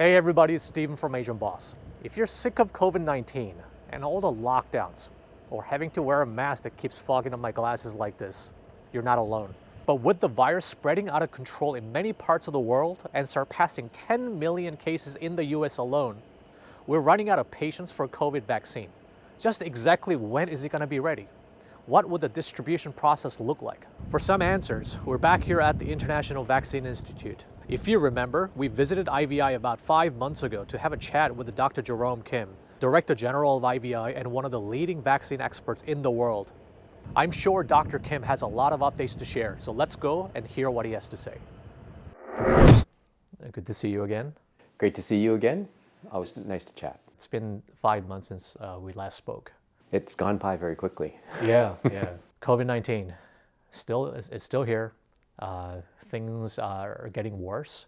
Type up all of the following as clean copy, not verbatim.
Hey everybody, it's Steve from Asian Boss. If you're sick of COVID-19 and all the lockdowns, or having to wear a mask that keeps fogging up my glasses like this, you're not alone. But with the virus spreading out of control in many parts of the world and surpassing 10 million cases in the US alone, we're running out of patience for a COVID vaccine. Just exactly when is it going to be ready? What would the distribution process look like? For some answers, we're back here at the International Vaccine Institute. If you remember, we visited IVI about 5 months ago to have a chat with Dr. Jerome Kim, Director General of IVI and one of the leading vaccine experts in the world. I'm sure Dr. Kim has a lot of updates to share, so let's go and hear what he has to say. Good to see you again. Great to see you again. Always nice to chat. It's been 5 months since we last spoke. It's gone by very quickly. Yeah. COVID-19 it's still here. Things are getting worse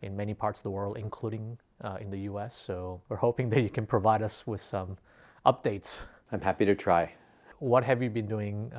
in many parts of the world, including in the US. So we're hoping that you can provide us with some updates. I'm happy to try. What have you been doing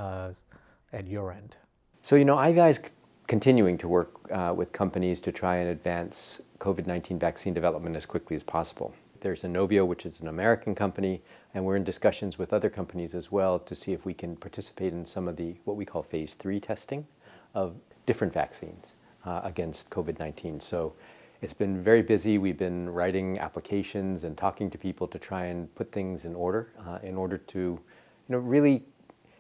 at your end? So, IVI is continuing to work with companies to try and advance COVID-19 vaccine development as quickly as possible. There's Inovio, which is an American company, and we're in discussions with other companies as well to see if we can participate in some of the what we call phase 3 testing of different vaccines against COVID-19. So it's been very busy. We've been writing applications and talking to people to try and put things in order to really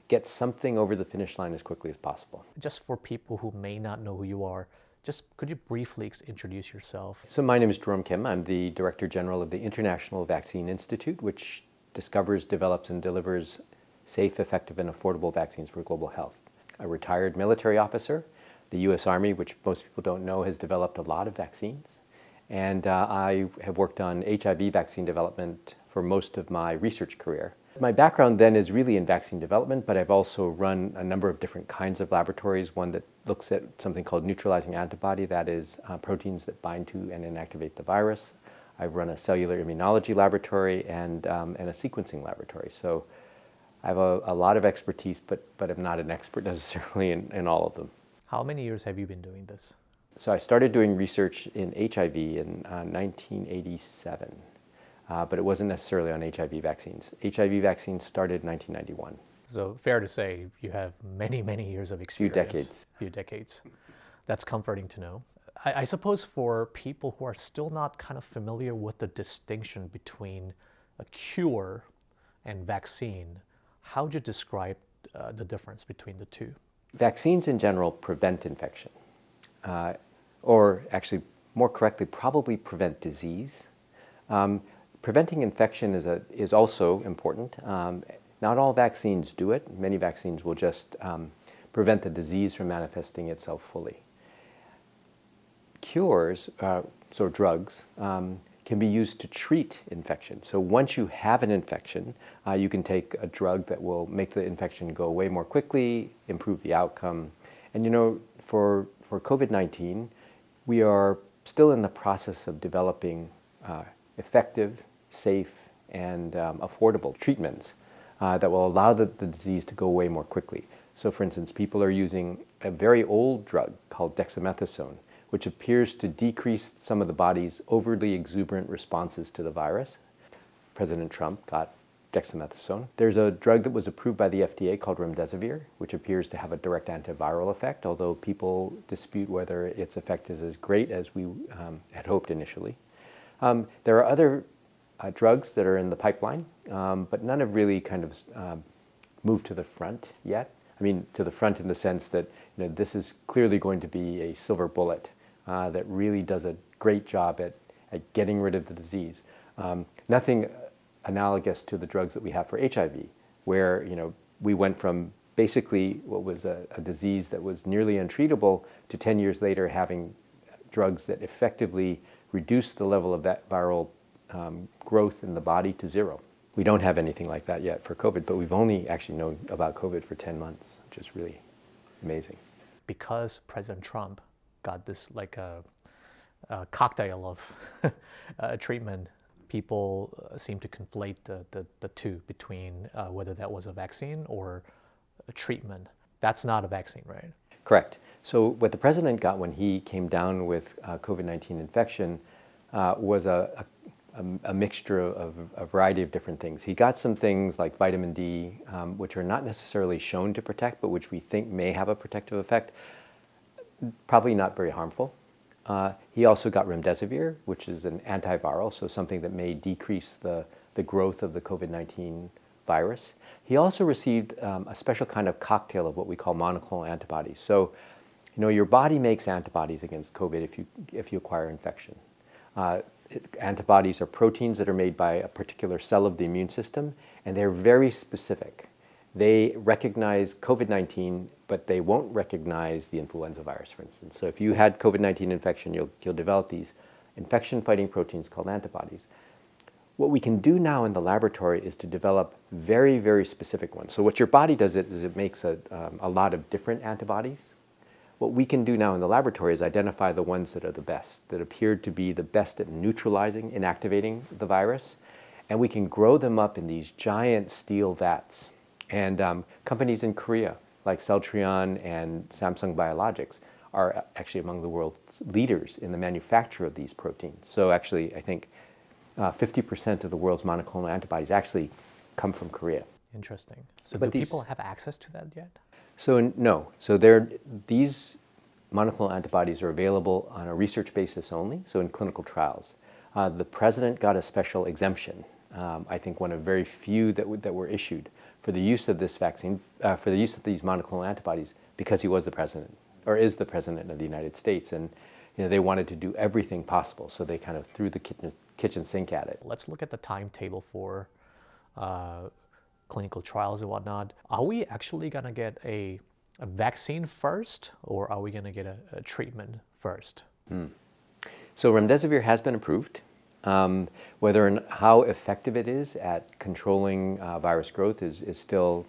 get something over the finish line as quickly as possible. Just for people who may not know who you are, could you briefly introduce yourself? So my name is Jerome Kim. I'm the Director General of the International Vaccine Institute, which discovers, develops, and delivers safe, effective, and affordable vaccines for global health. A retired military officer. The U.S. Army, which most people don't know, has developed a lot of vaccines. And I have worked on HIV vaccine development for most of my research career. My background then is really in vaccine development, but I've also run a number of different kinds of laboratories, one that looks at something called neutralizing antibody, that is proteins that bind to and inactivate the virus. I've run a cellular immunology laboratory and a sequencing laboratory. So I have a lot of expertise, but I'm not an expert necessarily in all of them. How many years have you been doing this? So I started doing research in HIV in 1987, but it wasn't necessarily on HIV vaccines. HIV vaccines started in 1991. So fair to say you have many, many years of experience. Few decades. That's comforting to know. I suppose for people who are still not kind of familiar with the distinction between a cure and vaccine, how would you describe the difference between the two? Vaccines in general prevent infection, or actually more correctly, probably prevent disease. Preventing infection is also important. Not all vaccines do it. Many vaccines will just prevent the disease from manifesting itself fully. Cures, so drugs, can be used to treat infection. So once you have an infection, you can take a drug that will make the infection go away more quickly, improve the outcome. And for COVID-19, we are still in the process of developing effective, safe, and affordable treatments that will allow the disease to go away more quickly. So for instance, people are using a very old drug called dexamethasone, which appears to decrease some of the body's overly exuberant responses to the virus. President Trump got dexamethasone. There's a drug that was approved by the FDA called remdesivir, which appears to have a direct antiviral effect, although people dispute whether its effect is as great as we had hoped initially. There are other drugs that are in the pipeline, but none have really kind of moved to the front yet. I mean, to the front in the sense that this is clearly going to be a silver bullet that really does a great job at getting rid of the disease. Nothing analogous to the drugs that we have for HIV, where we went from basically what was a disease that was nearly untreatable to 10 years later having drugs that effectively reduce the level of that viral growth in the body to zero. We don't have anything like that yet for COVID, but we've only actually known about COVID for 10 months, which is really amazing. Because President Trump got this like a cocktail of treatment, people seem to conflate the two between whether that was a vaccine or a treatment. That's not a vaccine, right? Correct. So what the president got when he came down with COVID-19 infection was a mixture of a variety of different things. He got some things like vitamin D, which are not necessarily shown to protect, but which we think may have a protective effect, probably not very harmful. He also got remdesivir, which is an antiviral, so something that may decrease the growth of the COVID-19 virus. He also received a special kind of cocktail of what we call monoclonal antibodies. So, your body makes antibodies against COVID if you acquire infection. Antibodies are proteins that are made by a particular cell of the immune system, and they're very specific. They recognize COVID-19, but they won't recognize the influenza virus, for instance. So if you had COVID-19 infection, you'll develop these infection-fighting proteins called antibodies. What we can do now in the laboratory is to develop very, very specific ones. So what your body does is it makes a lot of different antibodies. What we can do now in the laboratory is identify the ones that are the best, that appear to be the best at neutralizing, inactivating the virus, and we can grow them up in these giant steel vats. And companies in Korea, like Celltrion and Samsung Biologics, are actually among the world's leaders in the manufacture of these proteins. So actually, I think 50% of the world's monoclonal antibodies actually come from Korea. Interesting. So But do people have access to that yet? So no. So these monoclonal antibodies are available on a research basis only, so in clinical trials. The president got a special exemption, I think one of very few that were issued for the use of this vaccine, for the use of these monoclonal antibodies, because he was the president, or is the president of the United States. And they wanted to do everything possible, so they kind of threw the kitchen sink at it. Let's look at the timetable for clinical trials and whatnot. Are we actually going to get a vaccine first, or are we going to get a treatment first? So remdesivir has been approved. Whether and how effective it is at controlling virus growth is still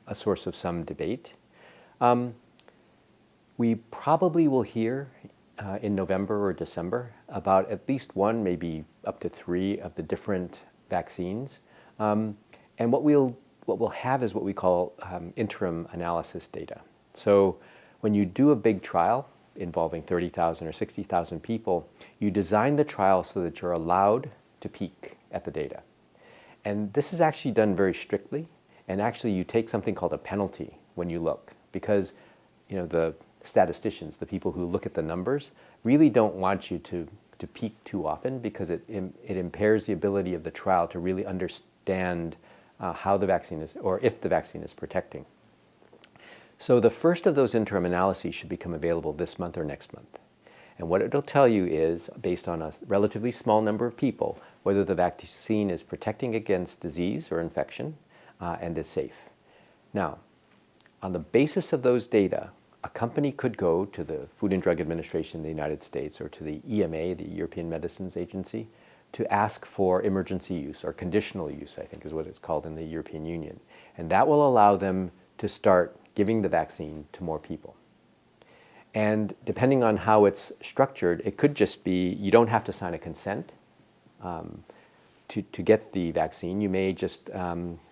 a source of some debate. We probably will hear in November or December about at least one, maybe up to 3 of the different vaccines. And what we'll have is what we call interim analysis data. So when you do a big trial involving 30,000 or 60,000 people, you design the trial so that you're allowed to peek at the data. And this is actually done very strictly, and actually you take something called a penalty when you look, because the statisticians, the people who look at the numbers, really don't want you to peek too often, because it impairs the ability of the trial to really understand how the vaccine is, or if the vaccine is protecting. So the first of those interim analyses should become available this month or next month. And what it'll tell you is, based on a relatively small number of people, whether the vaccine is protecting against disease or infection and is safe. Now, on the basis of those data, a company could go to the Food and Drug Administration in the United States or to the EMA, the European Medicines Agency, to ask for emergency use, or conditional use, I think is what it's called in the European Union. And that will allow them to start giving the vaccine to more people. And depending on how it's structured, it could just be, you don't have to sign a consent to get the vaccine. You may just,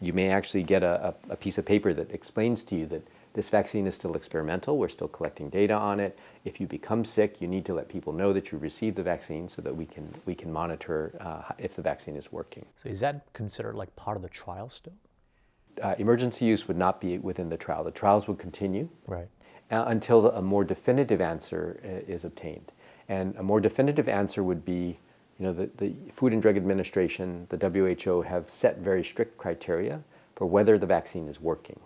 you may actually get a piece of paper that explains to you that this vaccine is still experimental, we're still collecting data on it. If you become sick, you need to let people know that you received the vaccine so that we can monitor if the vaccine is working. So is that considered like part of the trial still? Emergency use would not be within the trial. The trials would continue Right. Until a more definitive answer is obtained. And a more definitive answer would be, the Food and Drug Administration, the WHO, have set very strict criteria for whether the vaccine is working.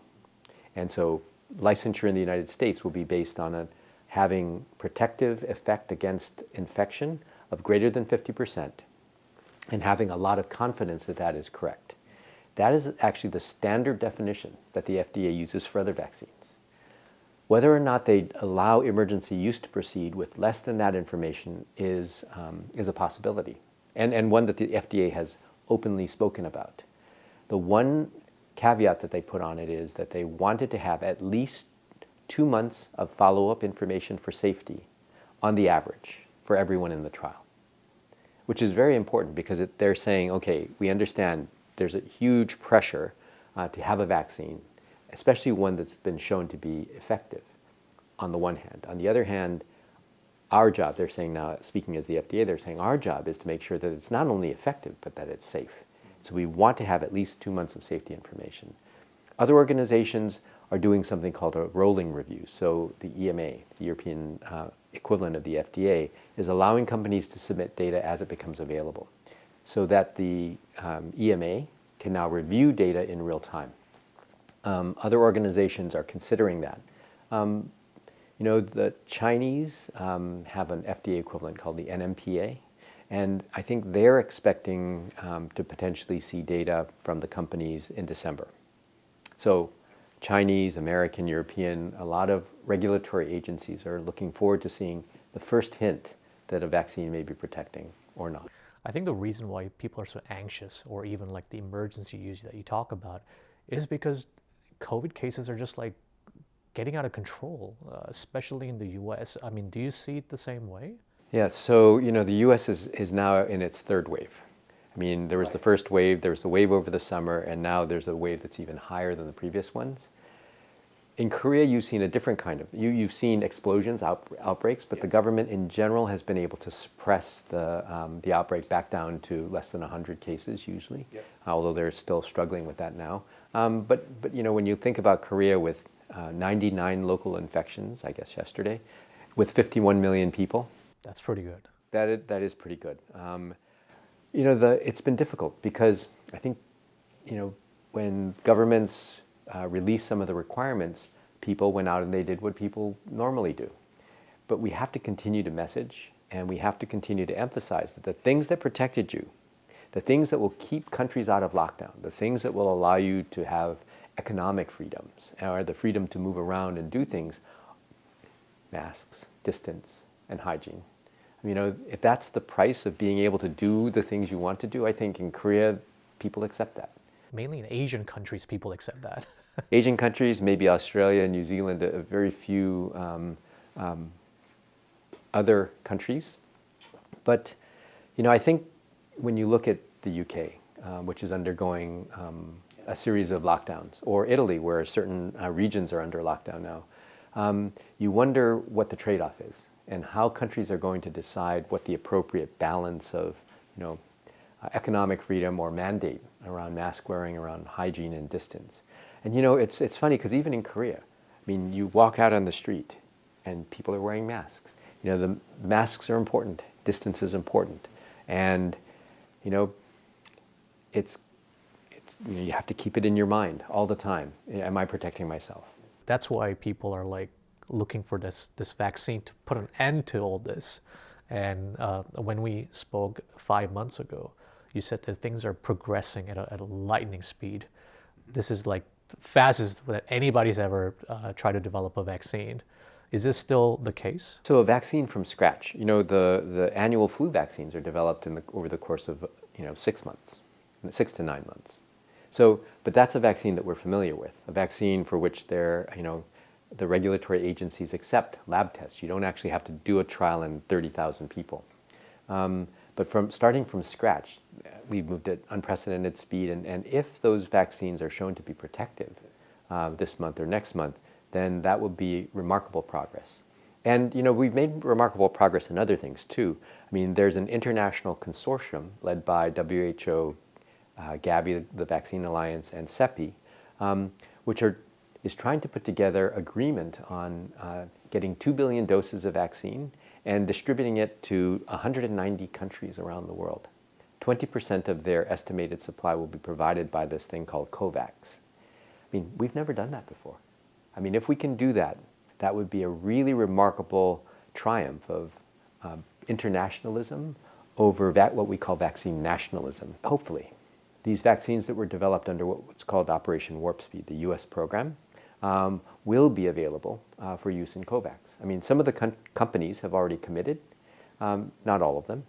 And so licensure in the United States will be based on having protective effect against infection of greater than 50% and having a lot of confidence that that is correct. That is actually the standard definition that the FDA uses for other vaccines. Whether or not they allow emergency use to proceed with less than that information is a possibility, and one that the FDA has openly spoken about. The one caveat that they put on it is that they wanted to have at least 2 months of follow-up information for safety on the average for everyone in the trial, which is very important because they're saying, okay, we understand there's a huge pressure to have a vaccine, especially one that's been shown to be effective on the one hand. On the other hand, our job, they're saying now, speaking as the FDA, they're saying our job is to make sure that it's not only effective, but that it's safe. So we want to have at least 2 months of safety information. Other organizations are doing something called a rolling review. So the EMA, the European equivalent of the FDA, is allowing companies to submit data as it becomes available, so that the EMA can now review data in real time. Other organizations are considering that. The Chinese have an FDA equivalent called the NMPA, and I think they're expecting to potentially see data from the companies in December. So Chinese, American, European, a lot of regulatory agencies are looking forward to seeing the first hint that a vaccine may be protecting or not. I think the reason why people are so anxious, or even like the emergency use that you talk about, is because COVID cases are just like getting out of control, especially in the US. I mean, do you see it the same way? Yeah, so the US is now in its third wave. I mean, there was the first wave, there was the wave over the summer, and now there's a wave that's even higher than the previous ones. In Korea, you've seen a different kind of, you've seen explosions, outbreaks, but the government in general has been able to suppress the outbreak back down to less than 100 cases usually, although they're still struggling with that now. But when you think about Korea with 99 local infections, I guess yesterday, with 51 million people. That's pretty good. That is pretty good. It's been difficult because I think, when governments released some of the requirements, people went out and they did what people normally do. But we have to continue to message, and we have to continue to emphasize that the things that protected you, the things that will keep countries out of lockdown, the things that will allow you to have economic freedoms, or the freedom to move around and do things, masks, distance, and hygiene. If that's the price of being able to do the things you want to do, I think in Korea, people accept that. Mainly in Asian countries, people accept that. Asian countries, maybe Australia, New Zealand, very few other countries. But, I think when you look at the UK, which is undergoing a series of lockdowns, or Italy, where certain regions are under lockdown now, you wonder what the trade-off is, and how countries are going to decide what the appropriate balance of, economic freedom or mandate around mask wearing, around hygiene and distance. And it's funny because even in Korea, you walk out on the street and people are wearing masks. The masks are important, distance is important, and it's you have to keep it in your mind all the time. Am I protecting myself? That's why people are like looking for this vaccine to put an end to all this. And when we spoke 5 months ago, you said that things are progressing at a lightning speed. This is like the fastest that anybody's ever tried to develop a vaccine. Is this still the case? So a vaccine from scratch, the annual flu vaccines are developed over the course of 6 months, 6 to 9 months. So, but that's a vaccine that we're familiar with, a vaccine for which the regulatory agencies accept lab tests. You don't actually have to do a trial in 30,000 people. But starting from scratch, we've moved at unprecedented speed. And if those vaccines are shown to be protective this month or next month, then that will be remarkable progress. And we've made remarkable progress in other things too. There's an international consortium led by WHO, Gavi, the Vaccine Alliance, and CEPI, which is trying to put together agreement on getting 2 billion doses of vaccine and distributing it to 190 countries around the world. 20% of their estimated supply will be provided by this thing called COVAX. We've never done that before. If we can do that, that would be a really remarkable triumph of internationalism over what we call vaccine nationalism, hopefully. These vaccines that were developed under what's called Operation Warp Speed, the US program, will be available for use in COVAX. Some of the companies have already committed, not all of them.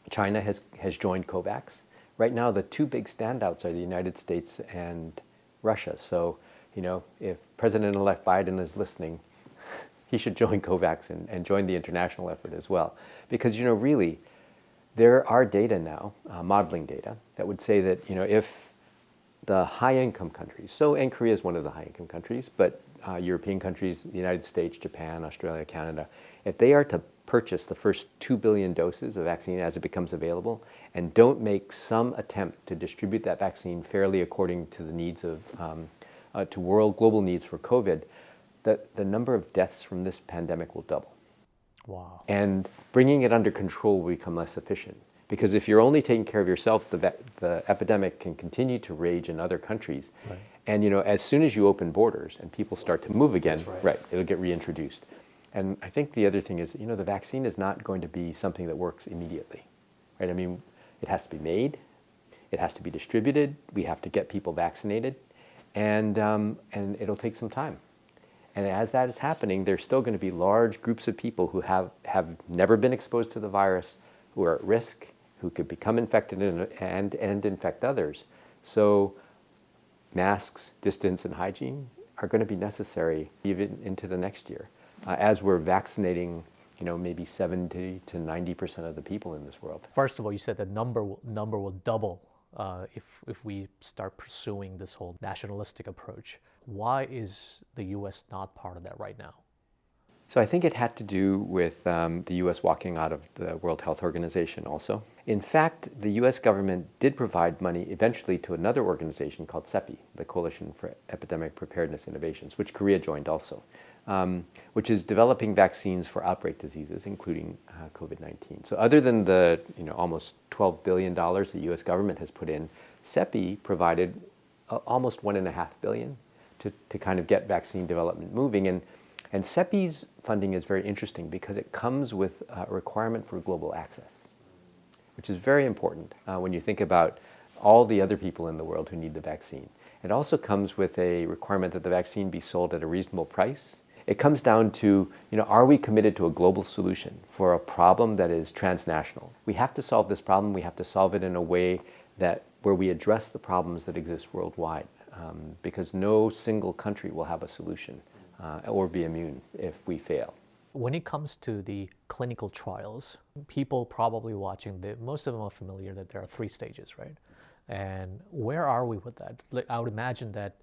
China has joined COVAX. Right now, the two big standouts are the United States and Russia. So, if President-elect Biden is listening, he should join COVAX and join the international effort as well. Because, really, there are data now, modeling data, that would say that, if the high-income countries, and Korea is one of the high-income countries, but European countries, the United States, Japan, Australia, Canada, if they are to purchase the first 2 billion doses of vaccine as it becomes available, and don't make some attempt to distribute that vaccine fairly according to the needs of, global needs for COVID, the number of deaths from this pandemic will double. Wow. And bringing it under control will become less efficient. Because if you're only taking care of yourself, the epidemic can continue to rage in other countries. Right. And as soon as you open borders and people start to move again, right. It'll get reintroduced. And I think the other thing is, the vaccine is not going to be something that works immediately, right? I mean, it has to be made, it has to be distributed, we have to get people vaccinated, and it'll take some time. And as that is happening, there's still going to be large groups of people who have never been exposed to the virus, who are at risk, who could become infected and infect others. So masks, distance, and hygiene are going to be necessary even into the next year, as we're vaccinating, maybe 70 to 90% of the people in this world. First of all, you said the number will double if we start pursuing this whole nationalistic approach. Why is the U.S. not part of that right now? So I think it had to do with the U.S. walking out of the World Health Organization also. In fact, the U.S. government did provide money eventually to another organization called CEPI, the Coalition for Epidemic Preparedness Innovations, which Korea joined also, which is developing vaccines for outbreak diseases, including COVID-19. So other than the almost $12 billion the U.S. government has put in, CEPI provided almost $1.5 billion to kind of get vaccine development moving. And CEPI's funding is very interesting because it comes with a requirement for global access, which is very important when you think about all the other people in the world who need the vaccine. It also comes with a requirement that the vaccine be sold at a reasonable price. It comes down to, are we committed to a global solution for a problem that is transnational? We have to solve this problem. We have to solve it in a way where we address the problems that exist worldwide, because no single country will have a solution or be immune if we fail. When it comes to the clinical trials, people probably watching, most of them are familiar that there are 3 stages, right? And where are we with that? I would imagine that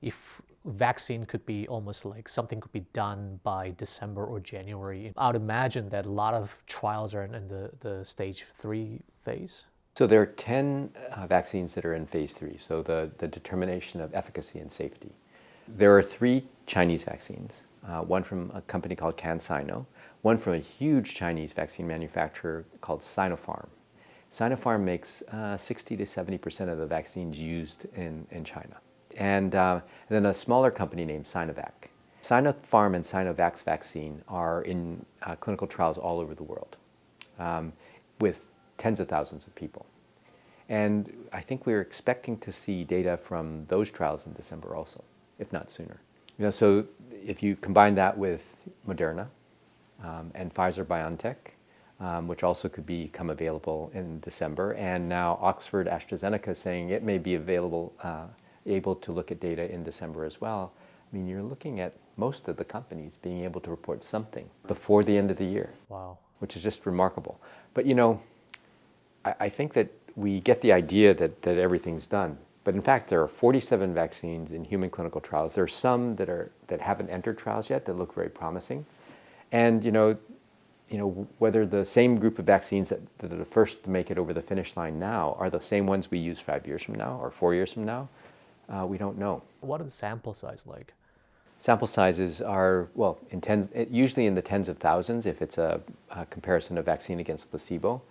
if vaccine could be almost like something could be done by December or January, I would imagine that a lot of trials are in the stage 3 phase. So there are 10 vaccines that are in phase 3, so the determination of efficacy and safety. There are 3 Chinese vaccines, one from a company called CanSino, one from a huge Chinese vaccine manufacturer called Sinopharm. Sinopharm makes 60 to 70% of the vaccines used in China. And then a smaller company named Sinovac. Sinopharm and Sinovac's vaccine are in clinical trials all over the world with tens of thousands of people. And I think we're expecting to see data from those trials in December also, if not sooner. So if you combine that with Moderna and Pfizer-BioNTech, which also could become available in December, and now Oxford AstraZeneca saying it may be available, able to look at data in December as well. I mean, you're looking at most of the companies being able to report something before the end of the year. Wow. Which is just remarkable. But I think that we get the idea that everything's done. But in fact, there are 47 vaccines in human clinical trials. There are some that haven't entered trials yet that look very promising. And whether the same group of vaccines that are the first to make it over the finish line now are the same ones we use 5 years from now or 4 years from now, we don't know. What are the sample size like? Sample sizes are, usually in the tens of thousands if it's a comparison of vaccine against placebo.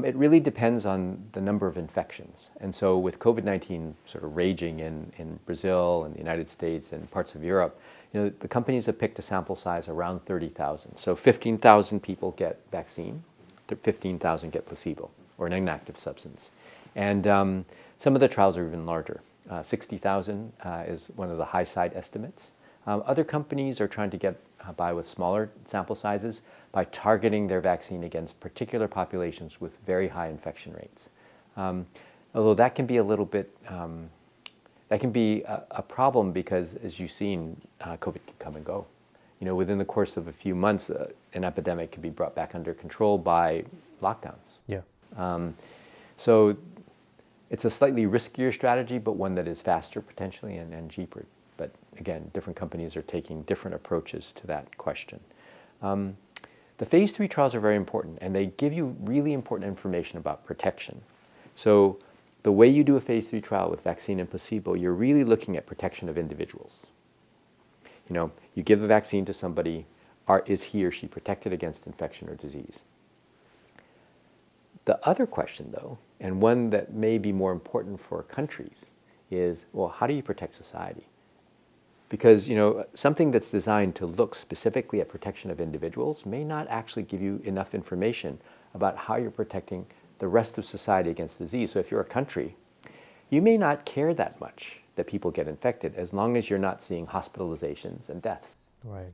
It really depends on the number of infections. And so with COVID-19 sort of raging in Brazil and the United States and parts of Europe, the companies have picked a sample size around 30,000. So 15,000 people get vaccine, 15,000 get placebo or an inactive substance. And some of the trials are even larger. 60,000 is one of the high side estimates. Other companies are trying to get by with smaller sample sizes by targeting their vaccine against particular populations with very high infection rates. Although that can be a little bit, that can be a problem because, as you've seen, COVID can come and go. Within the course of a few months, an epidemic can be brought back under control by lockdowns. Yeah. So it's a slightly riskier strategy, but one that is faster potentially and cheaper. But again, different companies are taking different approaches to that question. The phase 3 trials are very important, and they give you really important information about protection. So the way you do a phase 3 trial with vaccine and placebo, you're really looking at protection of individuals. You give a vaccine to somebody, is he or she protected against infection or disease? The other question, though, and one that may be more important for countries, is, well, how do you protect society? Because something that's designed to look specifically at protection of individuals may not actually give you enough information about how you're protecting the rest of society against disease. So if you're a country, you may not care that much that people get infected as long as you're not seeing hospitalizations and deaths. Right.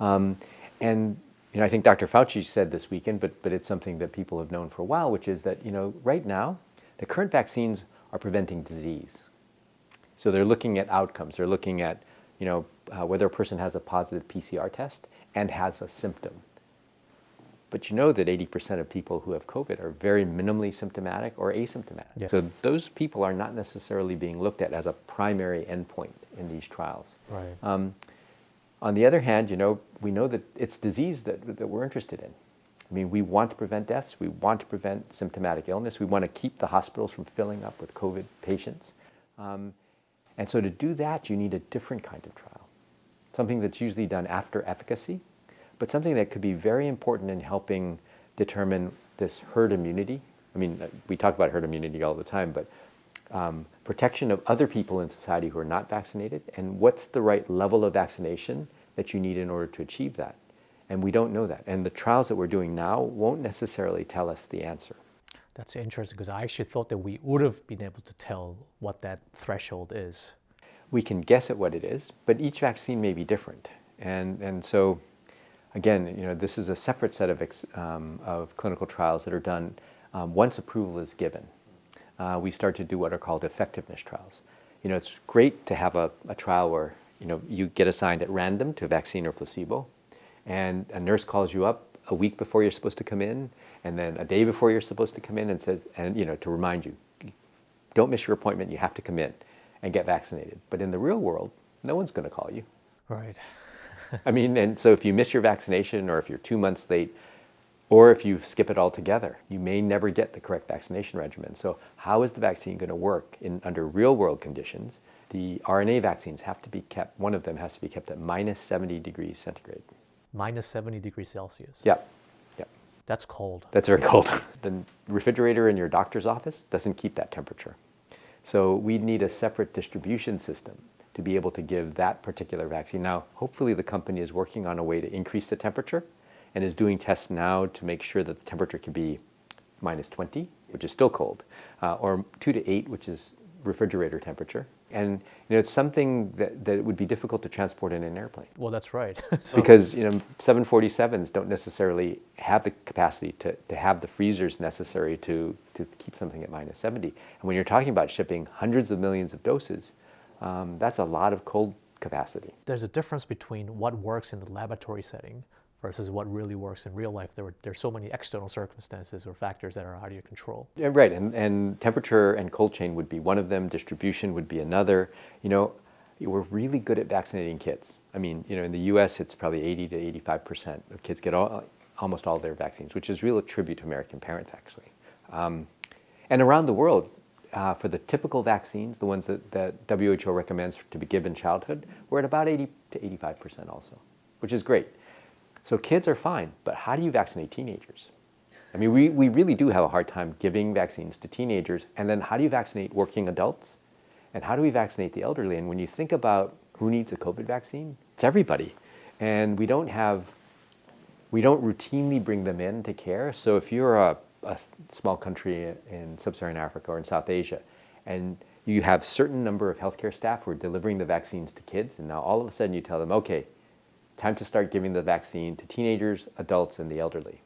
And I think Dr. Fauci said this weekend, but it's something that people have known for a while, which is that right now the current vaccines are preventing disease. So they're looking at outcomes. They're looking at whether a person has a positive PCR test and has a symptom. But you know that 80% of people who have COVID are very minimally symptomatic or asymptomatic. Yes. So those people are not necessarily being looked at as a primary endpoint in these trials. Right. On the other hand, we know that it's disease that we're interested in. I mean, we want to prevent deaths. We want to prevent symptomatic illness. We want to keep the hospitals from filling up with COVID patients. And so to do that, you need a different kind of trial, something that's usually done after efficacy, but something that could be very important in helping determine this herd immunity. I mean, we talk about herd immunity all the time, but protection of other people in society who are not vaccinated, and what's the right level of vaccination that you need in order to achieve that. And we don't know that. And the trials that we're doing now won't necessarily tell us the answer. That's interesting, because I actually thought that we would have been able to tell what that threshold is. We can guess at what it is, but each vaccine may be different. And so, again, this is a separate set of clinical trials that are done once approval is given. We start to do what are called effectiveness trials. It's great to have a trial where you get assigned at random to vaccine or placebo, and a nurse calls you up a week before you're supposed to come in, and then a day before you're supposed to come in, and says, to remind you, don't miss your appointment. You have to come in and get vaccinated. But in the real world, no one's going to call you. Right. I mean, and so if you miss your vaccination, or if you're 2 months late, or if you skip it altogether, you may never get the correct vaccination regimen. So how is the vaccine going to work under real world conditions? The RNA vaccines have to be kept, one of them has to be kept at minus 70 degrees centigrade. Minus 70 degrees Celsius. Yep. Yep. That's cold. That's very cold. The refrigerator in your doctor's office doesn't keep that temperature. So we need a separate distribution system to be able to give that particular vaccine. Now, hopefully the company is working on a way to increase the temperature and is doing tests now to make sure that the temperature can be minus 20, which is still cold, or 2 to 8, which is refrigerator temperature. And it's something that would be difficult to transport in an airplane. Well, that's right. Because 747s don't necessarily have the capacity to have the freezers necessary to keep something at minus 70. And when you're talking about shipping hundreds of millions of doses, that's a lot of cold capacity. There's a difference between what works in the laboratory setting versus what really works in real life. There's so many external circumstances or factors that are out of your control. Yeah, right, and temperature and cold chain would be one of them. Distribution would be another. We're really good at vaccinating kids. I mean, in the U.S., it's probably 80 to 85% of kids get almost all their vaccines, which is real tribute to American parents, actually. And around the world, for the typical vaccines, the ones that WHO recommends to be given in childhood, we're at about 80 to 85% also, which is great. So kids are fine, but how do you vaccinate teenagers? I mean, we really do have a hard time giving vaccines to teenagers, and then how do you vaccinate working adults? And how do we vaccinate the elderly? And when you think about who needs a COVID vaccine, it's everybody. And we don't routinely bring them in to care. So if you're a small country in sub-Saharan Africa or in South Asia, and you have certain number of healthcare staff who are delivering the vaccines to kids, and now all of a sudden you tell them, okay, time to start giving the vaccine to teenagers, adults, and the elderly.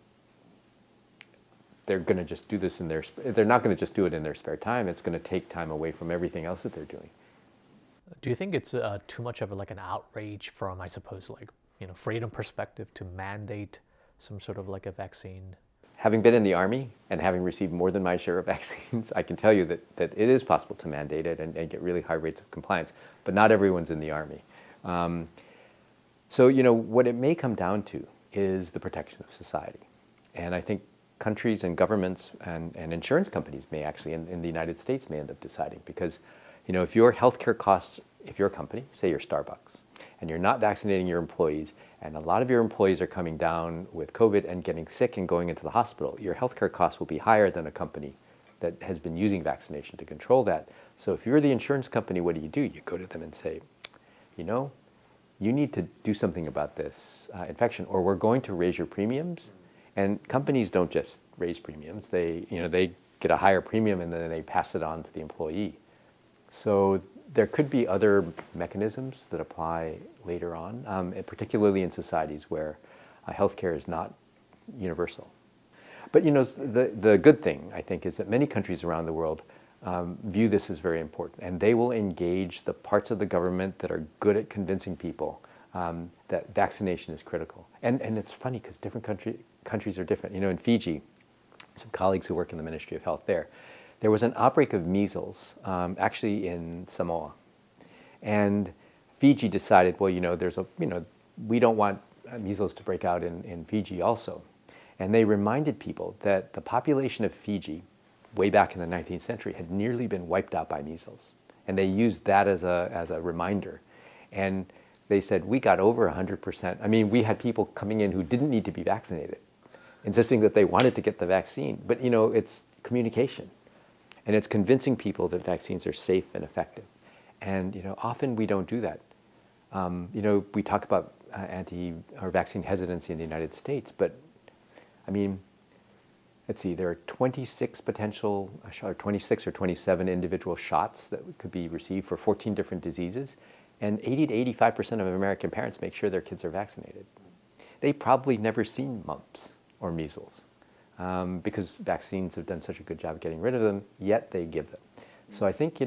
They're going to just do this they're not going to just do it in their spare time. It's going to take time away from everything else that they're doing. Do you think it's too much of an outrage from, I suppose, freedom perspective to mandate some sort of a vaccine? Having been in the Army and having received more than my share of vaccines, I can tell you that it is possible to mandate it and get really high rates of compliance, but not everyone's in the Army. So, what it may come down to is the protection of society. And I think countries and governments and insurance companies may actually, in the United States, may end up deciding, because if your healthcare costs, if you're a company, say you're Starbucks, and you're not vaccinating your employees, and a lot of your employees are coming down with COVID and getting sick and going into the hospital, your healthcare costs will be higher than a company that has been using vaccination to control that. So if you're the insurance company, what do? You go to them and say, you need to do something about this infection, or we're going to raise your premiums. And companies don't just raise premiums. They get a higher premium and then they pass it on to the employee. So there could be other mechanisms that apply later on, and particularly in societies where healthcare is not universal. But the good thing, I think, is that many countries around the world view this as very important, and they will engage the parts of the government that are good at convincing people that vaccination is critical. And it's funny because different countries are different. In Fiji, some colleagues who work in the Ministry of Health there was an outbreak of measles, actually in Samoa. And Fiji decided, well, we don't want measles to break out in Fiji also. And they reminded people that the population of Fiji, way back in the 19th century, had nearly been wiped out by measles. And they used that as a reminder. And they said, we got over 100%. I mean, we had people coming in who didn't need to be vaccinated, insisting that they wanted to get the vaccine. But it's communication. And it's convincing people that vaccines are safe and effective. And often we don't do that. We talk about vaccine hesitancy in the United States, but I mean, let's see, there are 26 or 27 individual shots that could be received for 14 different diseases, and 80 to 85% of American parents make sure their kids are vaccinated. They probably never seen mumps or measles. Because vaccines have done such a good job getting rid of them, yet they give them. So I think,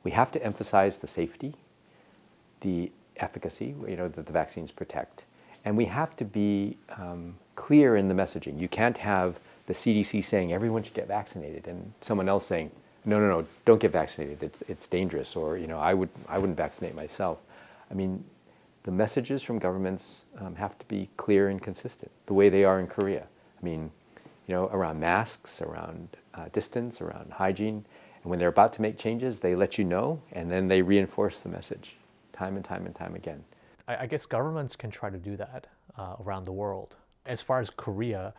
we have to emphasize the safety, the efficacy, that the vaccines protect. And we have to be clear in the messaging. You can't have the CDC saying everyone should get vaccinated and someone else saying, no, don't get vaccinated, it's dangerous, or I wouldn't vaccinate myself. I mean, the messages from governments have to be clear and consistent, the way they are in Korea. I mean, around masks, around distance, around hygiene. And when they're about to make changes, they let you know, and then they reinforce the message time and time and time again. I guess governments can try to do that around the world. As far as Korea,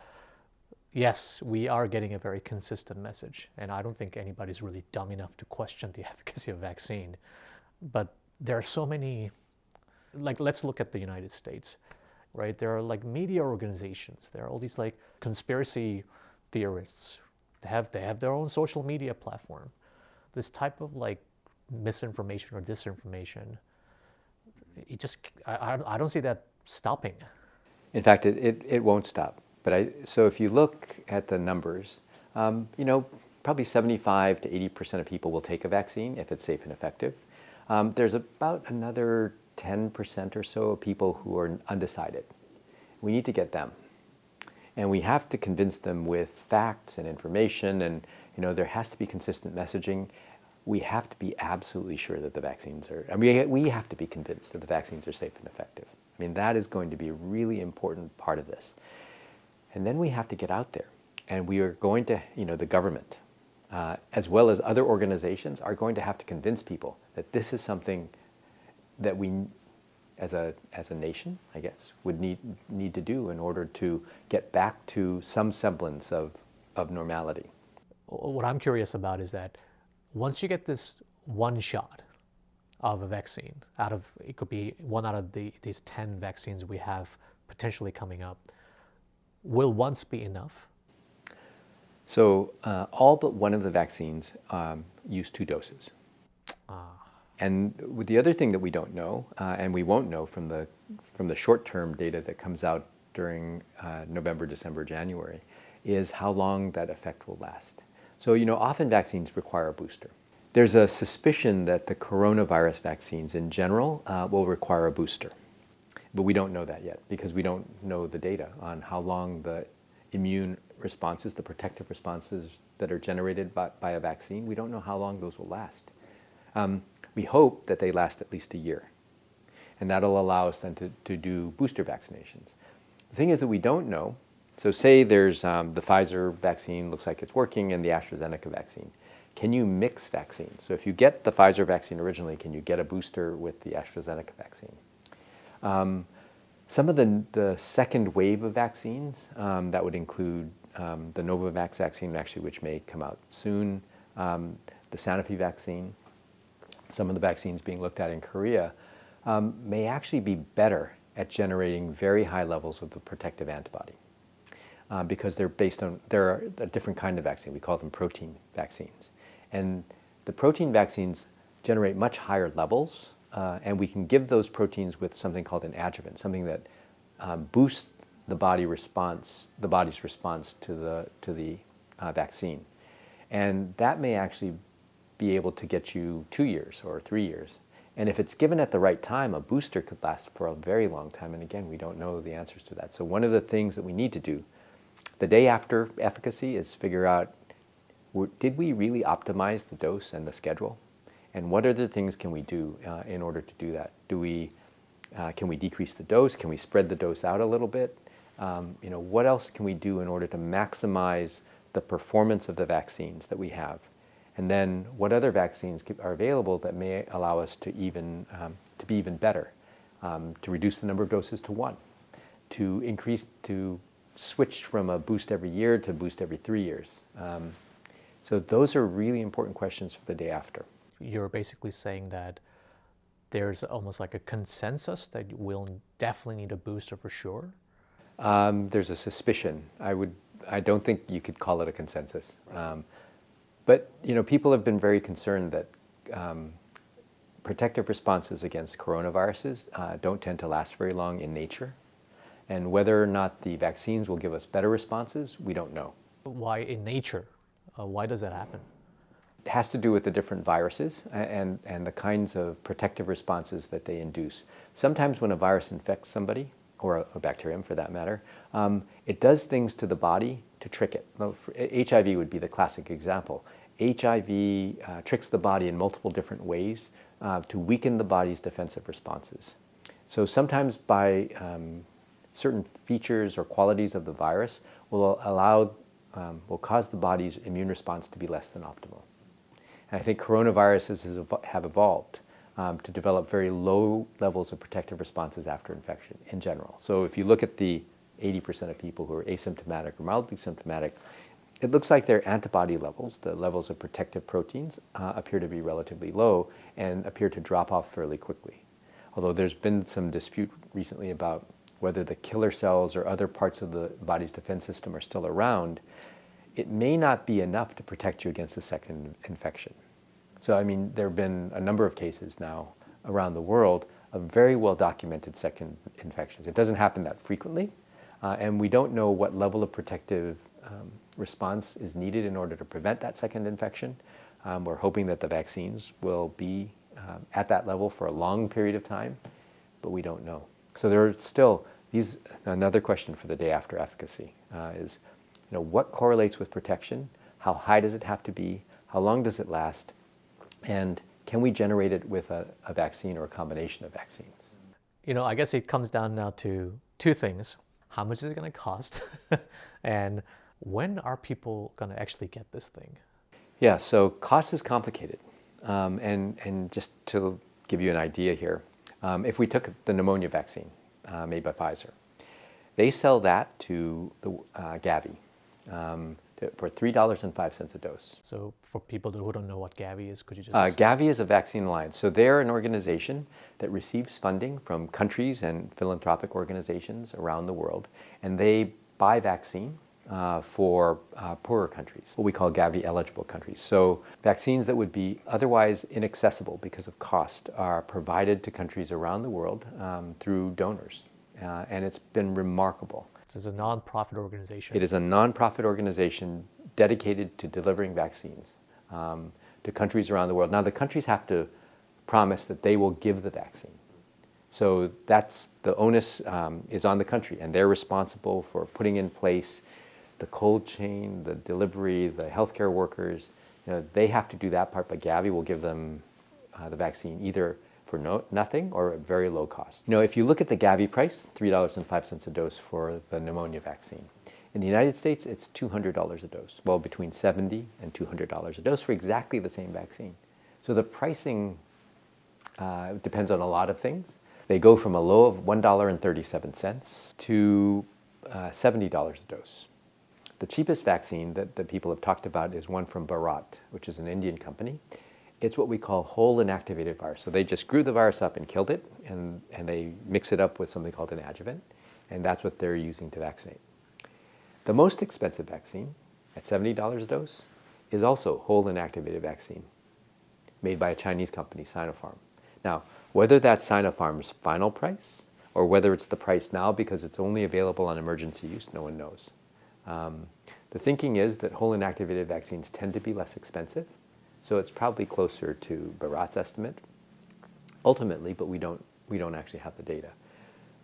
yes, we are getting a very consistent message, and I don't think anybody's really dumb enough to question the efficacy of vaccine. But there are so many, let's look at the United States. Right? There are media organizations. There are all these conspiracy theorists. They have their own social media platform. This type of misinformation or disinformation, I don't see that stopping. In fact, it won't stop. But so if you look at the numbers, probably 75 to 80% of people will take a vaccine if it's safe and effective. There's about another 10% or so of people who are undecided. We need to get them. And we have to convince them with facts and information, and there has to be consistent messaging. We have to be absolutely sure that the vaccines are, we have to be convinced that the vaccines are safe and effective. I mean, that is going to be a really important part of this. And then we have to get out there, and we are going to, the government, as well as other organizations, are going to have to convince people that this is something that we, as a nation, I guess, would need to do in order to get back to some semblance of normality. What I'm curious about is that once you get this one shot of a vaccine, it could be one out of these 10 vaccines we have potentially coming up, will once be enough? So all but one of the vaccines use 2 doses. And with the other thing that we don't know, and we won't know from the short-term data that comes out during November, December, January, is how long that effect will last. So, often vaccines require a booster. There's a suspicion that the coronavirus vaccines in general will require a booster. But we don't know that yet because we don't know the data on how long the immune responses, the protective responses that are generated by a vaccine, we don't know how long those will last. We hope that they last at least a year. And that'll allow us then to do booster vaccinations. The thing is that we don't know. So say there's the Pfizer vaccine looks like it's working and the AstraZeneca vaccine. Can you mix vaccines? So if you get the Pfizer vaccine originally, can you get a booster with the AstraZeneca vaccine? Some of the second wave of vaccines, that would include the Novavax vaccine, actually, which may come out soon, the Sanofi vaccine, some of the vaccines being looked at in Korea, may actually be better at generating very high levels of the protective antibody. Because they're a different kind of vaccine. We call them protein vaccines. And the protein vaccines generate much higher levels, and we can give those proteins with something called an adjuvant, something that boosts the body's response to the vaccine. And that may actually be able to get you 2 years or 3 years. And if it's given at the right time, a booster could last for a very long time. And again, we don't know the answers to that. So one of the things that we need to do the day after efficacy is figure out, did we really optimize the dose and the schedule? And what other things can we do in order to do that? Can we decrease the dose? Can we spread the dose out a little bit? What else can we do in order to maximize the performance of the vaccines that we have? And then what other vaccines are available that may allow us to be even better, to reduce the number of doses to 1, to switch from a boost every year to boost every 3 years. So those are really important questions for the day after. You're basically saying that there's almost like a consensus that we'll definitely need a booster for sure? There's a suspicion. I don't think you could call it a consensus. But people have been very concerned that protective responses against coronaviruses don't tend to last very long in nature. And whether or not the vaccines will give us better responses, we don't know. Why in nature? Why does that happen? It has to do with the different viruses and the kinds of protective responses that they induce. Sometimes when a virus infects somebody, or a bacterium for that matter, it does things to the body to trick it. HIV would be the classic example. HIV tricks the body in multiple different ways to weaken the body's defensive responses. So sometimes by certain features or qualities of the virus will cause the body's immune response to be less than optimal. And I think coronaviruses have evolved to develop very low levels of protective responses after infection in general. So if you look at the 80% of people who are asymptomatic or mildly symptomatic, it looks like their antibody levels, the levels of protective proteins, appear to be relatively low and appear to drop off fairly quickly. Although there's been some dispute recently about whether the killer cells or other parts of the body's defense system are still around, it may not be enough to protect you against a second infection. So, there have been a number of cases now around the world of very well documented second infections. It doesn't happen that frequently, and we don't know what level of protective response is needed in order to prevent that second infection. We're hoping that the vaccines will be at that level for a long period of time, but we don't know. So there are still another question for the day after efficacy is, what correlates with protection? How high does it have to be? How long does it last? And can we generate it with a vaccine or a combination of vaccines? I guess it comes down now to two things. How much is it going to cost? And when are people going to actually get this thing? Yeah, so cost is complicated. And just to give you an idea here, if we took the pneumonia vaccine made by Pfizer, they sell that to the Gavi for $3.05 a dose. So for people who don't know what Gavi is, could you just Gavi is a vaccine alliance. So they're an organization that receives funding from countries and philanthropic organizations around the world, and they buy vaccine for poorer countries, what we call Gavi eligible countries. So vaccines that would be otherwise inaccessible because of cost are provided to countries around the world through donors. And it's been remarkable. It's a non-profit organization. It is a non-profit organization dedicated to delivering vaccines to countries around the world. Now, the countries have to promise that they will give the vaccine. So that's the onus is on the country, and they're responsible for putting in place the cold chain, the delivery, the healthcare workers. They have to do that part, but Gavi will give them the vaccine either for nothing or at very low cost. If you look at the Gavi price, $3.05 a dose for the pneumonia vaccine. In the United States, it's $200 a dose. Well, between $70 and $200 a dose for exactly the same vaccine. So the pricing depends on a lot of things. They go from a low of $1.37 to $70 a dose. The cheapest vaccine that people have talked about is one from Bharat, which is an Indian company. It's what we call whole inactivated virus. So they just grew the virus up and killed it, and they mix it up with something called an adjuvant, and that's what they're using to vaccinate. The most expensive vaccine, at $70 a dose, is also whole inactivated vaccine, made by a Chinese company, Sinopharm. Now, whether that's Sinopharm's final price, or whether it's the price now because it's only available on emergency use, no one knows. The thinking is that whole inactivated vaccines tend to be less expensive, so it's probably closer to Bharat's estimate, ultimately, but we don't actually have the data.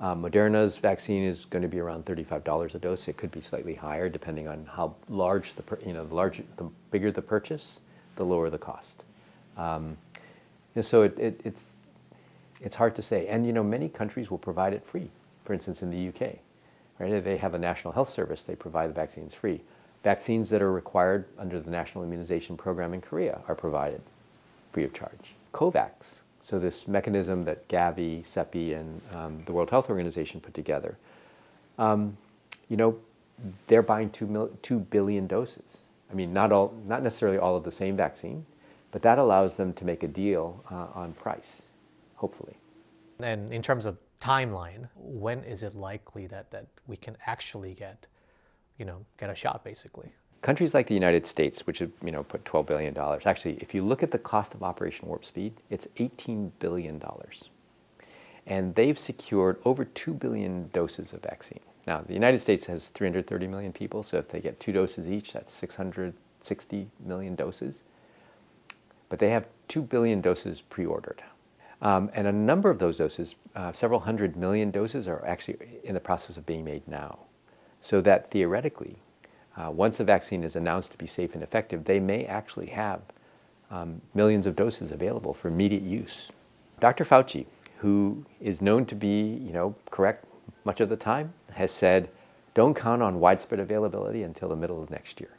Moderna's vaccine is going to be around $35 a dose. It could be slightly higher depending on how large the bigger the purchase, the lower the cost. So it's hard to say. And many countries will provide it free. For instance, in the UK, right? They have a National Health Service. They provide the vaccines free. Vaccines that are required under the National Immunization Program in Korea are provided free of charge. COVAX, so this mechanism that Gavi, CEPI, and the World Health Organization put together, they're buying 2 billion doses. I mean, not necessarily all of the same vaccine, but that allows them to make a deal on price, hopefully. And in terms of timeline, when is it likely that we can actually get a shot, basically? Countries like the United States, which have put $12 billion, actually, if you look at the cost of Operation Warp Speed, it's $18 billion. And they've secured over 2 billion doses of vaccine. Now, the United States has 330 million people, so if they get 2 doses each, that's 660 million doses. But they have 2 billion doses pre-ordered. And a number of those doses, several hundred million doses, are actually in the process of being made now. So that theoretically, once a vaccine is announced to be safe and effective, they may actually have millions of doses available for immediate use. Dr. Fauci, who is known to be, correct much of the time, has said, don't count on widespread availability until the middle of next year.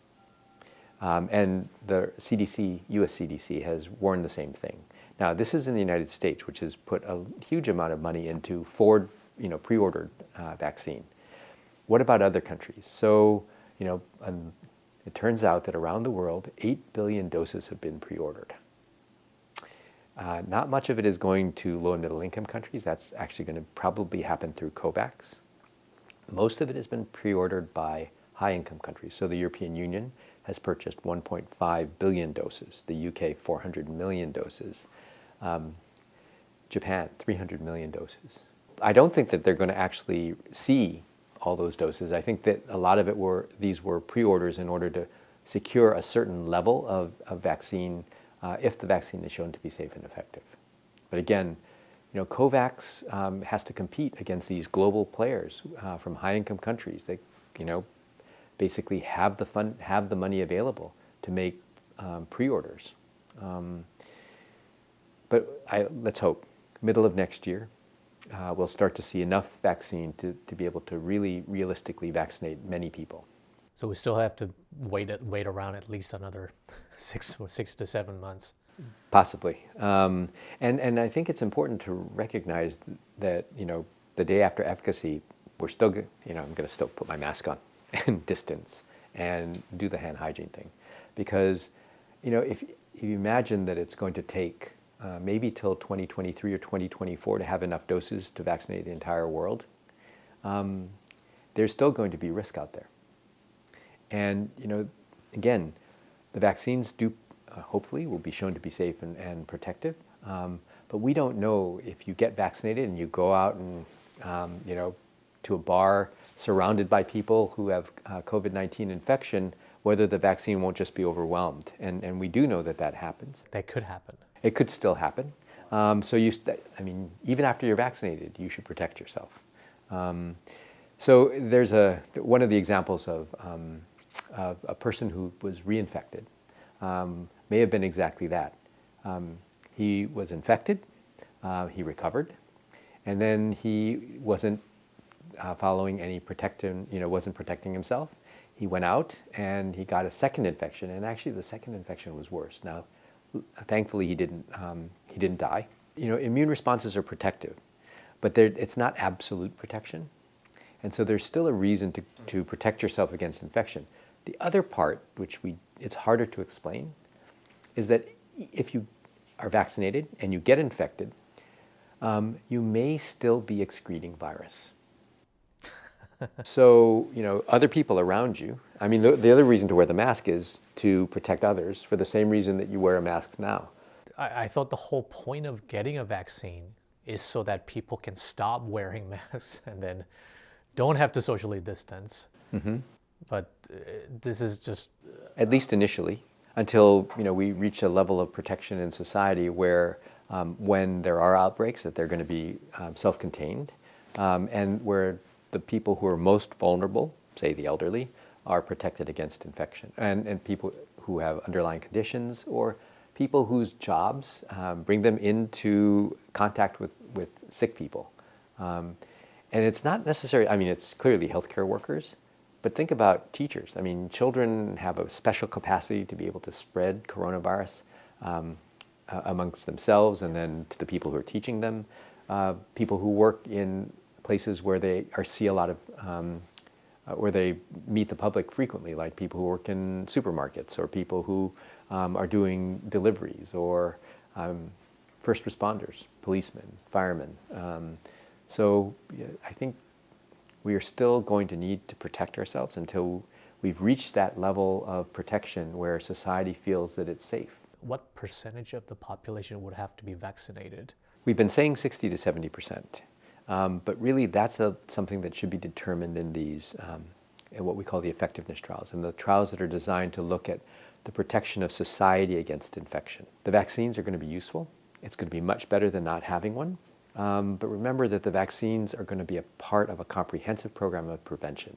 And the CDC, US CDC, has warned the same thing. Now, this is in the United States, which has put a huge amount of money into pre-ordered vaccine. What about other countries? So, it turns out that around the world, 8 billion doses have been pre-ordered. Not much of it is going to low and middle income countries. That's actually going to probably happen through COVAX. Most of it has been pre-ordered by high income countries. So the European Union has purchased 1.5 billion doses, the UK 400 million doses, Japan 300 million doses. I don't think that they're going to actually see all those doses. I think that a lot of these were pre-orders in order to secure a certain level of vaccine if the vaccine is shown to be safe and effective. But again, COVAX has to compete against these global players from high-income countries that, basically have the money available to make pre-orders. But let's hope middle of next year, we'll start to see enough vaccine to be able to really realistically vaccinate many people. So we still have to wait around at least another 6 to 7 months. Possibly. And I think it's important to recognize that, the day after efficacy, we're still, I'm going to still put my mask on and distance and do the hand hygiene thing. Because, if you imagine that it's going to take maybe till 2023 or 2024 to have enough doses to vaccinate the entire world, there's still going to be risk out there. And, again, the vaccines do hopefully will be shown to be safe and protective. But we don't know if you get vaccinated and you go out and, to a bar surrounded by people who have COVID-19 infection, whether the vaccine won't just be overwhelmed. And we do know that happens. That could happen. It could still happen. So even after you're vaccinated, you should protect yourself. So there's one of the examples of a person who was reinfected may have been exactly that. He was infected, He recovered, and then he wasn't following any wasn't protecting himself. He went out and he got a second infection, and actually the second infection was worse. Now, thankfully, he didn't die. Immune responses are protective, but it's not absolute protection, and so there's still a reason to protect yourself against infection. The other part, which it's harder to explain, is that if you are vaccinated and you get infected, you may still be excreting virus. So, other people around you, I mean, the other reason to wear the mask is to protect others for the same reason that you wear a mask now. I thought the whole point of getting a vaccine is so that people can stop wearing masks and then don't have to socially distance. Mm-hmm. But this is just... At least initially, until, we reach a level of protection in society where when there are outbreaks that they're going to be self-contained, and where the people who are most vulnerable, say the elderly, are protected against infection, and people who have underlying conditions, or people whose jobs bring them into contact with sick people. And it's not necessarily, it's clearly healthcare workers, but think about teachers. Children have a special capacity to be able to spread coronavirus amongst themselves and then to the people who are teaching them. People who work in places where they see a lot of, where they meet the public frequently, like people who work in supermarkets, or people who are doing deliveries, or first responders, policemen, firemen. So I think we are still going to need to protect ourselves until we've reached that level of protection where society feels that it's safe. What percentage of the population would have to be vaccinated? We've been saying 60 to 70%. But really, that's something that should be determined in these, in what we call the effectiveness trials, and the trials that are designed to look at the protection of society against infection. The vaccines are going to be useful. It's going to be much better than not having one. But remember that the vaccines are going to be a part of a comprehensive program of prevention,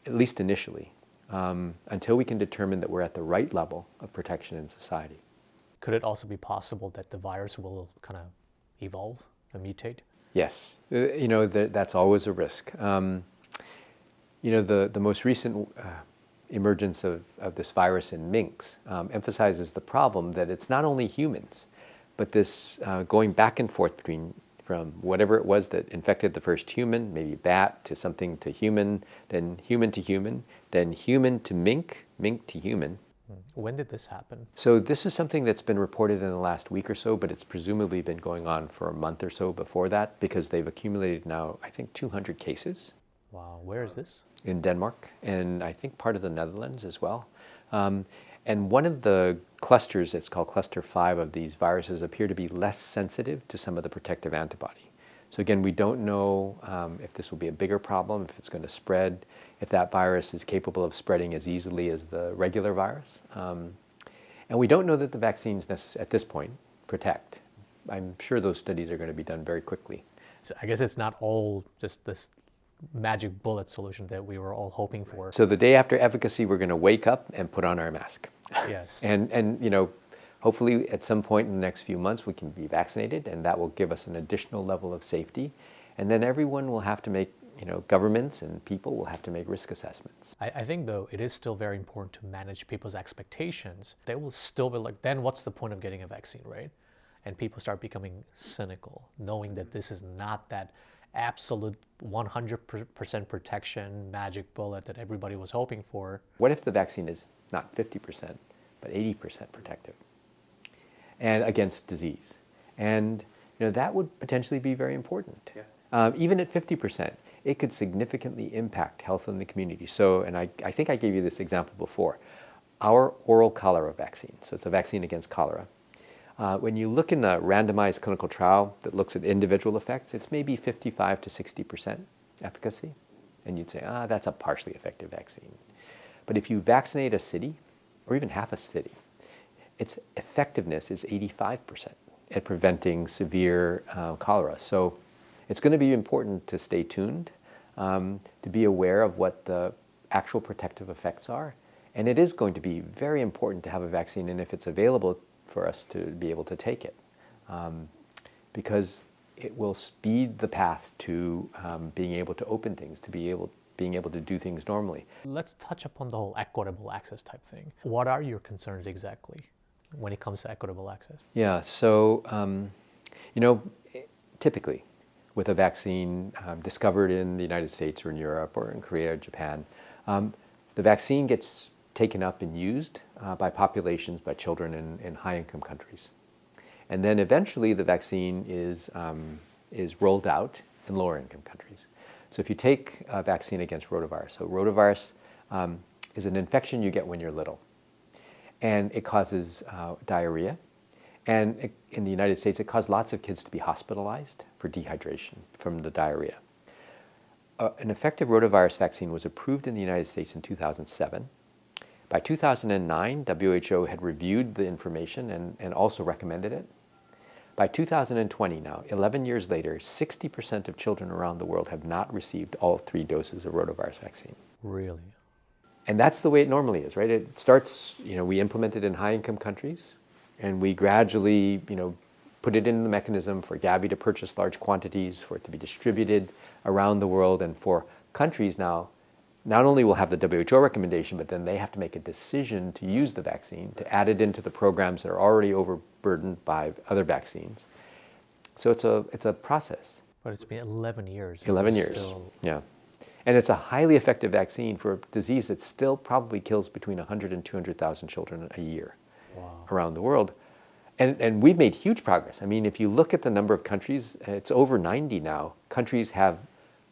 at least initially, until we can determine that we're at the right level of protection in society. Could it also be possible that the virus will kind of evolve and mutate? Yes, that's always a risk. The most recent emergence of this virus in minks emphasizes the problem that it's not only humans, but this going back and forth from whatever it was that infected the first human, maybe bat, to something to human, then human to human, then human to mink, mink to human. When did this happen? So this is something that's been reported in the last week or so, but it's presumably been going on for a month or so before that, because they've accumulated now, I think, 200 cases. Wow, where is this? In Denmark, and I think part of the Netherlands as well. And one of the clusters, it's called cluster 5 of these viruses, appear to be less sensitive to some of the protective antibody. So again, we don't know if this will be a bigger problem, if it's going to spread, if that virus is capable of spreading as easily as the regular virus. And we don't know that the vaccines at this point protect. I'm sure those studies are going to be done very quickly. So I guess it's not all just this magic bullet solution that we were all hoping for. So the day after efficacy, we're going to wake up and put on our mask. Yes. And hopefully at some point in the next few months we can be vaccinated, and that will give us an additional level of safety. And then everyone will have to make, governments and people will have to make risk assessments. I think, though, it is still very important to manage people's expectations. They will still be like, then what's the point of getting a vaccine, right? And people start becoming cynical, knowing that this is not that absolute 100% protection magic bullet that everybody was hoping for. What if the vaccine is not 50%, but 80% protective, and against disease? And that would potentially be very important. Yeah. Even at 50%, it could significantly impact health in the community. So, and I think I gave you this example before. Our oral cholera vaccine, so it's a vaccine against cholera. When you look in the randomized clinical trial that looks at individual effects, it's maybe 55 to 60% efficacy. And you'd say, that's a partially effective vaccine. But if you vaccinate a city, or even half a city, its effectiveness is 85% at preventing severe cholera. So it's going to be important to stay tuned, to be aware of what the actual protective effects are. And it is going to be very important to have a vaccine, and if it's available, for us to be able to take it. because it will speed the path to being able to open things, to being able to do things normally. Let's touch upon the whole equitable access type thing. What are your concerns exactly when it comes to equitable access? Yeah, so, you know, typically with a vaccine discovered in the United States or in Europe or in Korea or Japan, the vaccine gets taken up and used by populations, by children in high-income countries. And then eventually the vaccine is rolled out in lower-income countries. So if you take a vaccine against rotavirus, so rotavirus is an infection you get when you're little. And it causes diarrhea. And in the United States, it caused lots of kids to be hospitalized for dehydration from the diarrhea. An effective rotavirus vaccine was approved in the United States in 2007. By 2009, WHO had reviewed the information and also recommended it. By 2020 now, 11 years later, 60% of children around the world have not received all 3 doses of rotavirus vaccine. Really? And that's the way it normally is, right? It starts, we implement it in high-income countries, and we gradually, put it in the mechanism for Gavi to purchase large quantities, for it to be distributed around the world, and for countries now, not only will have the WHO recommendation, but then they have to make a decision to use the vaccine, to add it into the programs that are already overburdened by other vaccines. So it's a process. But it's been 11 years. 11 years, yeah. And it's a highly effective vaccine for a disease that still probably kills between 100 and 200,000 children a year around the world. And we've made huge progress. I mean, if you look at the number of countries, it's over 90 now. Countries have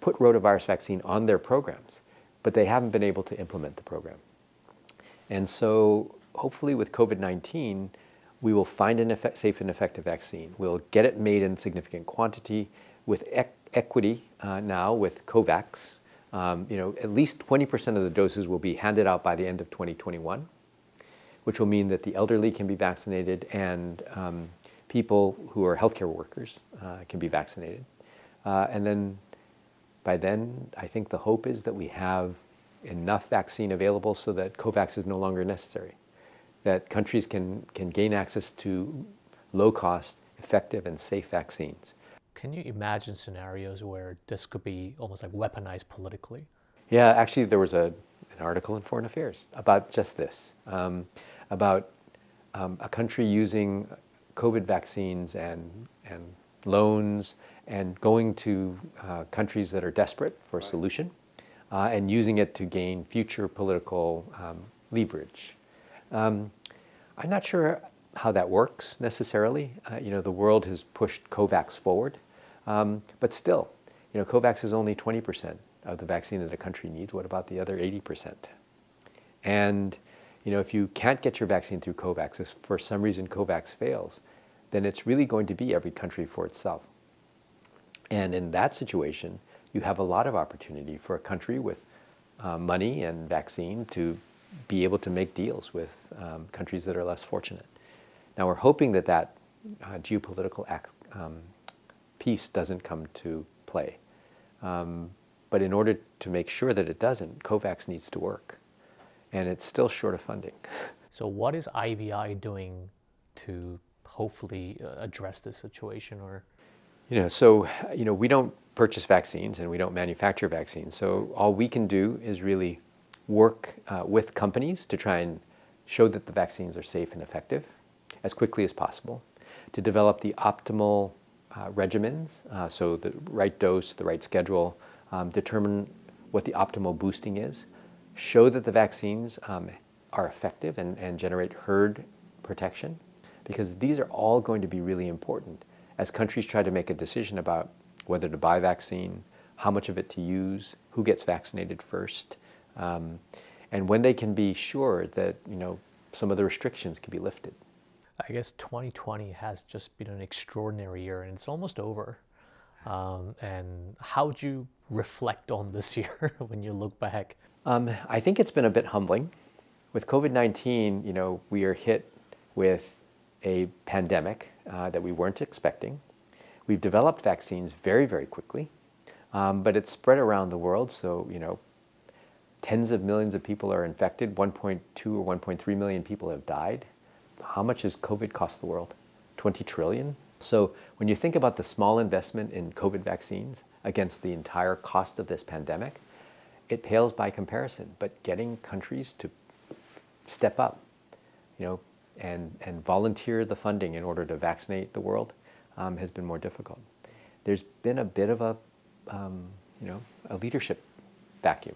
put rotavirus vaccine on their programs, but they haven't been able to implement the program. And so hopefully with COVID-19, we will find a safe and effective vaccine. We'll get it made in significant quantity with equity now with COVAX. At least 20% of the doses will be handed out by the end of 2021, which will mean that the elderly can be vaccinated and people who are healthcare workers can be vaccinated. And then by then, I think the hope is that we have enough vaccine available so that COVAX is no longer necessary, that countries can gain access to low-cost, effective, and safe vaccines. Can you imagine scenarios where this could be almost like weaponized politically? Yeah, actually there was an article in Foreign Affairs about just this, about a country using COVID vaccines and loans and going to countries that are desperate for a solution and using it to gain future political leverage. I'm not sure how that works necessarily. The world has pushed COVAX forward, but still, COVAX is only 20% of the vaccine that a country needs. What about the other 80%? And if you can't get your vaccine through COVAX, if for some reason COVAX fails, then it's really going to be every country for itself. And in that situation, you have a lot of opportunity for a country with money and vaccine to be able to make deals with countries that are less fortunate. Now we're hoping that geopolitical piece doesn't come to play. But in order to make sure that it doesn't, COVAX needs to work. And it's still short of funding. So what is IVI doing to hopefully address this situation? Or we don't purchase vaccines and we don't manufacture vaccines. So all we can do is really work with companies to try and show that the vaccines are safe and effective as quickly as possible, to develop the optimal regimens, so the right dose, the right schedule, determine what the optimal boosting is, show that the vaccines are effective and generate herd protection, because these are all going to be really important as countries try to make a decision about whether to buy vaccine, how much of it to use, who gets vaccinated first, and when they can be sure that some of the restrictions can be lifted. I guess 2020 has just been an extraordinary year, and it's almost over. And how would you reflect on this year when you look back? I think it's been a bit humbling. With COVID-19, we are hit with a pandemic that we weren't expecting. We've developed vaccines very, very quickly, but it's spread around the world. So, tens of millions of people are infected. 1.2 or 1.3 million people have died. How much has COVID cost the world? 20 trillion? So when you think about the small investment in COVID vaccines against the entire cost of this pandemic, it pales by comparison. But getting countries to step up, and volunteer the funding in order to vaccinate the world has been more difficult. There's been a bit of a leadership vacuum.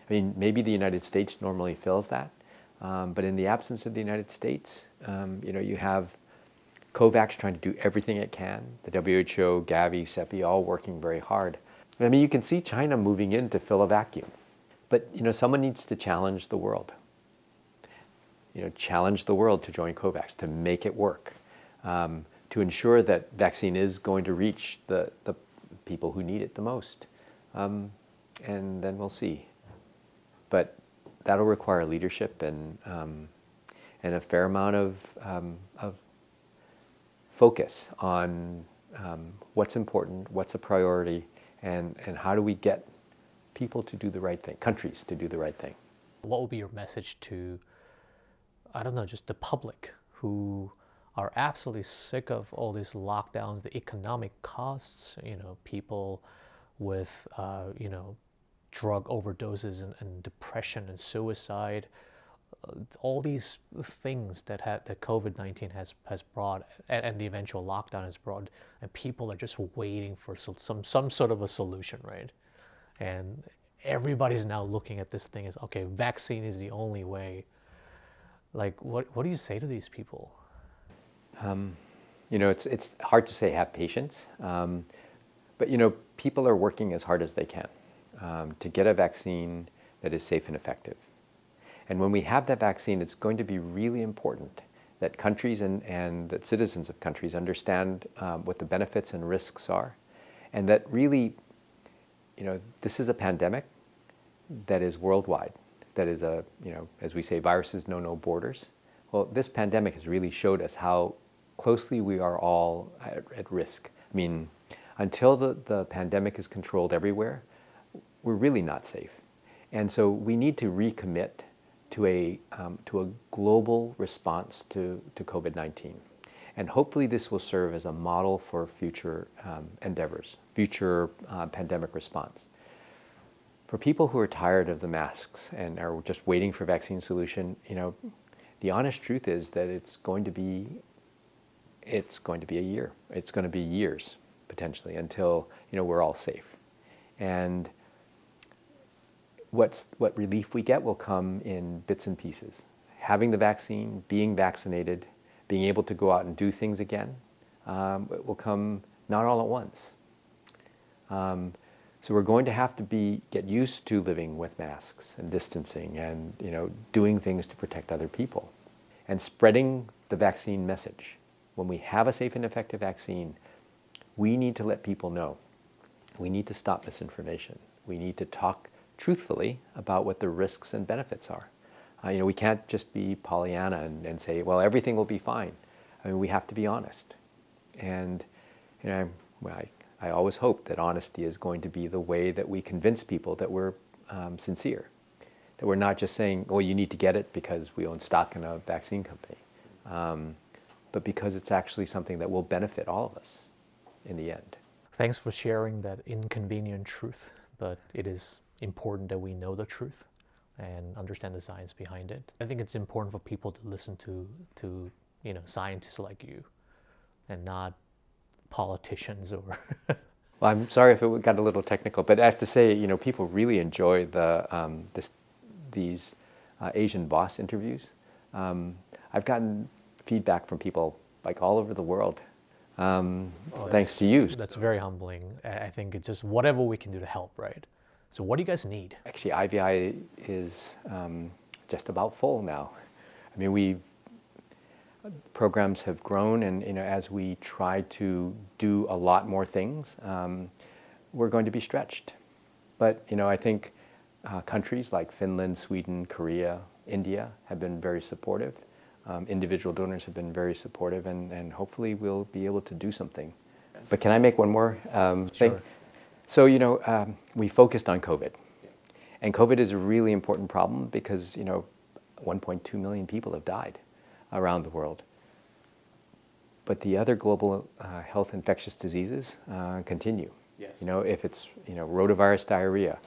I mean, maybe the United States normally fills that, but in the absence of the United States, you have COVAX trying to do everything it can, the WHO, Gavi, CEPI, all working very hard. I mean, you can see China moving in to fill a vacuum. But, someone needs to challenge the world. Challenge the world to join COVAX, to make it work, to ensure that vaccine is going to reach the people who need it the most. And then we'll see. But that'll require leadership and a fair amount of focus on what's important, what's a priority, and how do we get people to do the right thing, countries to do the right thing. What would be your message to, I don't know, just the public who are absolutely sick of all these lockdowns, the economic costs, people with, drug overdoses and depression and suicide, all these things that COVID-19 has brought, and the eventual lockdown has brought, and people are just waiting for some sort of a solution, right? And everybody's now looking at this thing as, okay, vaccine is the only way. Like, what do you say to these people? It's hard to say have patience, but people are working as hard as they can to get a vaccine that is safe and effective. And when we have that vaccine, it's going to be really important that countries and that citizens of countries understand what the benefits and risks are, and that really, this is a pandemic that is worldwide, that is as we say, viruses know no borders. Well, this pandemic has really showed us how closely we are all at risk. I mean, until the pandemic is controlled everywhere, we're really not safe. And so we need to recommit to a global response to COVID-19. And hopefully this will serve as a model for future endeavors, future pandemic response. For people who are tired of the masks and are just waiting for vaccine solution, the honest truth is that it's going to be a year. It's going to be years, potentially, until we're all safe. And what relief we get will come in bits and pieces. Having the vaccine, being vaccinated, being able to go out and do things again, it will come not all at once. So we're going to have to get used to living with masks and distancing and doing things to protect other people and spreading the vaccine message. When we have a safe and effective vaccine, we need to let people know. We need to stop misinformation. We need to talk truthfully about what the risks and benefits are. We can't just be Pollyanna and say, well, everything will be fine. I mean, we have to be honest. And I always hope that honesty is going to be the way that we convince people that we're sincere, that we're not just saying, oh, you need to get it because we own stock in a vaccine company, but because it's actually something that will benefit all of us in the end. Thanks for sharing that inconvenient truth, but it is important that we know the truth and understand the science behind it. I think it's important for people to listen to scientists like you and not politicians or Well, I'm sorry if it got a little technical, but I have to say, people really enjoy these Asian boss interviews. I've gotten feedback from people like all over the world, thanks to you. That's very humbling. I think it's just whatever we can do to help, right? So what do you guys need? Actually, IVI is just about full now. I mean, programs have grown, and as we try to do a lot more things, we're going to be stretched. But I think countries like Finland, Sweden, Korea, India have been very supportive. Individual donors have been very supportive, and hopefully we'll be able to do something. But can I make one more thing? Sure. So we focused on COVID, and COVID is a really important problem because 1.2 million people have died around the world. But the other global health infectious diseases continue. Yes. You know, if it's rotavirus diarrhea,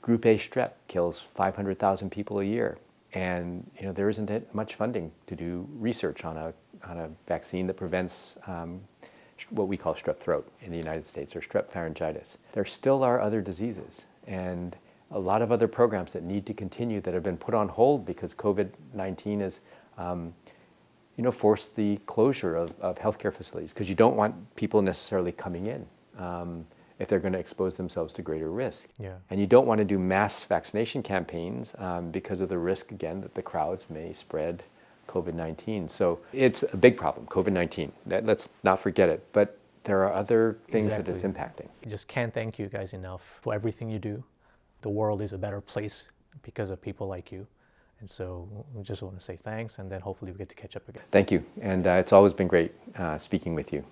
Group A strep kills 500,000 people a year, and there isn't much funding to do research on a vaccine that prevents what we call strep throat in the United States, or strep pharyngitis. There still are other diseases, and a lot of other programs that need to continue that have been put on hold because COVID-19 has forced the closure of healthcare facilities, because you don't want people necessarily coming in if they're going to expose themselves to greater risk. Yeah. And you don't want to do mass vaccination campaigns because of the risk, again, that the crowds may spread COVID-19. So it's a big problem, COVID-19. Let's not forget it. But there are other things that it's impacting. I just can't thank you guys enough for everything you do. The world is a better place because of people like you. And so we just want to say thanks, and then hopefully we get to catch up again. Thank you. And it's always been great speaking with you.